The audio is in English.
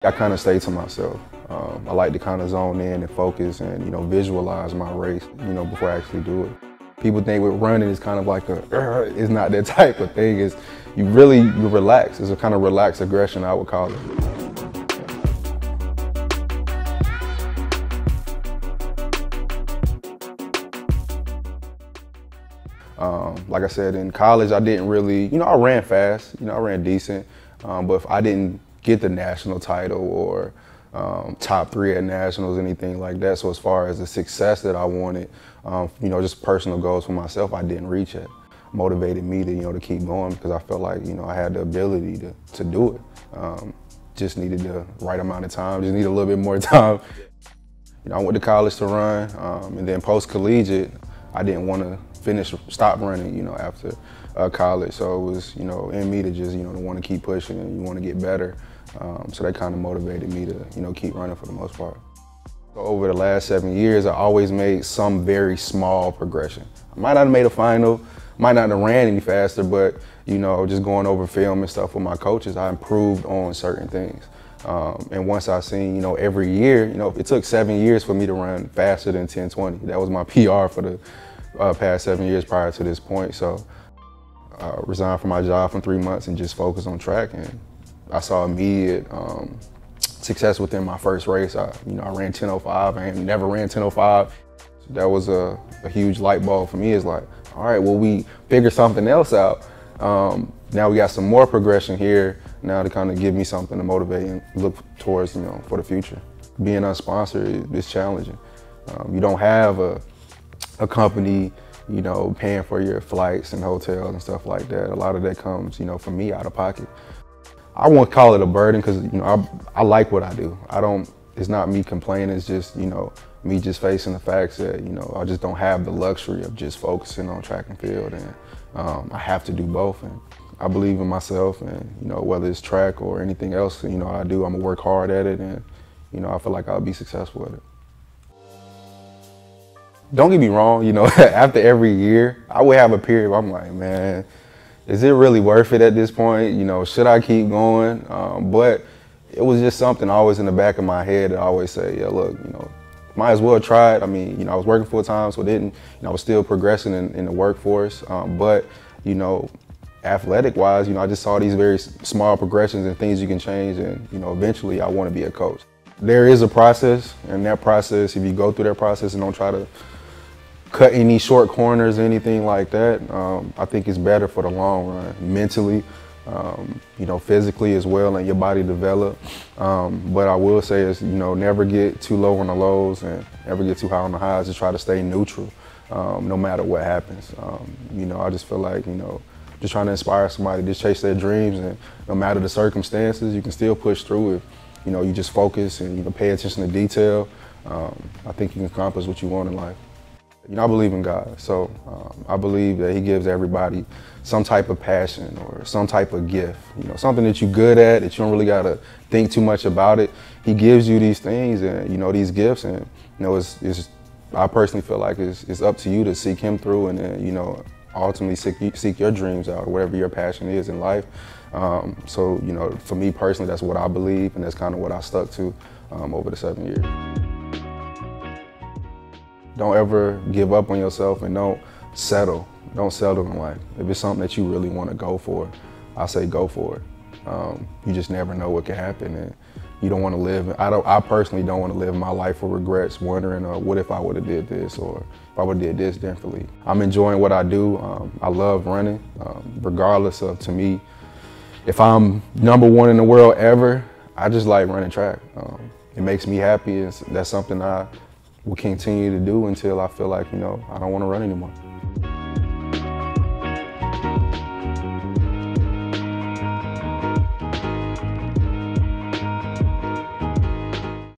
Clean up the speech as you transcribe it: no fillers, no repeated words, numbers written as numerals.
I kind of stay to myself. I like to kind of zone in and focus and, visualize my race, before I actually do it. People think with running is kind of like it's not that type of thing. It's you relax. It's a kind of relaxed aggression, I would call it. Like I said, in college, I didn't really, I ran fast, I ran decent, but if I didn't get the national title or top 3 at nationals, anything like that. So as far as the success that I wanted, just personal goals for myself, I didn't reach it. Motivated me to, to keep going because I felt like, I had the ability to do it. Just needed the right amount of time, just needed a little bit more time. I went to college to run, and then post-collegiate, I didn't want to stop running, after college. So it was, in me to just, to want to keep pushing and you want to get better. So that kind of motivated me to, keep running for the most part. So over the last 7 years, I always made some very small progression. I might not have made a final, might not have ran any faster, but, just going over film and stuff with my coaches, I improved on certain things. And once I seen, every year, it took 7 years for me to run faster than 10:20. That was my PR for the past 7 years prior to this point. So I resigned from my job for 3 months and just focused on track. And I saw immediate success within my first race. I ran 10:05. I ain't never ran 10:05. So that was a huge light bulb for me. It's like, all right, well, we figured something else out. Now we got some more progression here now to kind of give me something to motivate and look towards, for the future. Being unsponsored is challenging. You don't have a company, paying for your flights and hotels and stuff like that. A lot of that comes, for me out of pocket. I won't call it a burden because, I like what I do. It's not me complaining, it's just, me just facing the facts that, I just don't have the luxury of just focusing on track and field, and I have to do both. And I believe in myself, and, whether it's track or anything else, I do, I'm gonna work hard at it, and, I feel like I'll be successful at it. Don't get me wrong, after every year, I would have a period where I'm like, man, is it really worth it at this point? Should I keep going? But it was just something always in the back of my head that I always say, yeah, look, might as well try it. I mean, I was working full time, so I was still progressing in the workforce. But, athletic wise, I just saw these very small progressions and things you can change. And, eventually I want to be a coach. There is a process, and that process, if you go through that process and don't try to cut any short corners or anything like that, I think it's better for the long run, mentally, physically as well, and your body develop. But I will say is, never get too low on the lows and never get too high on the highs. Just try to stay neutral, no matter what happens. I just feel like, just trying to inspire somebody to chase their dreams, and no matter the circumstances, you can still push through it. You just focus and pay attention to detail. I think you can accomplish what you want in life. I believe in God, so I believe that He gives everybody some type of passion or some type of gift, something that you're good at, that you don't really gotta think too much about it. He gives you these things and, these gifts, and, I personally feel like it's up to you to seek Him through, and then, ultimately seek your dreams out, or whatever your passion is in life. So, for me personally, that's what I believe, and that's kind of what I stuck to over the 7 years. Don't ever give up on yourself, and don't settle. Don't settle in life. If it's something that you really want to go for, I say go for it. You just never know what can happen, and you don't want to live. I personally don't want to live my life with regrets, wondering, what if I would have did this, or if I would have did this differently. I'm enjoying what I do. I love running, regardless of, to me, if I'm #1 in the world ever, I just like running track. It makes me happy, and that's something I will continue to do until I feel like, I don't want to run anymore.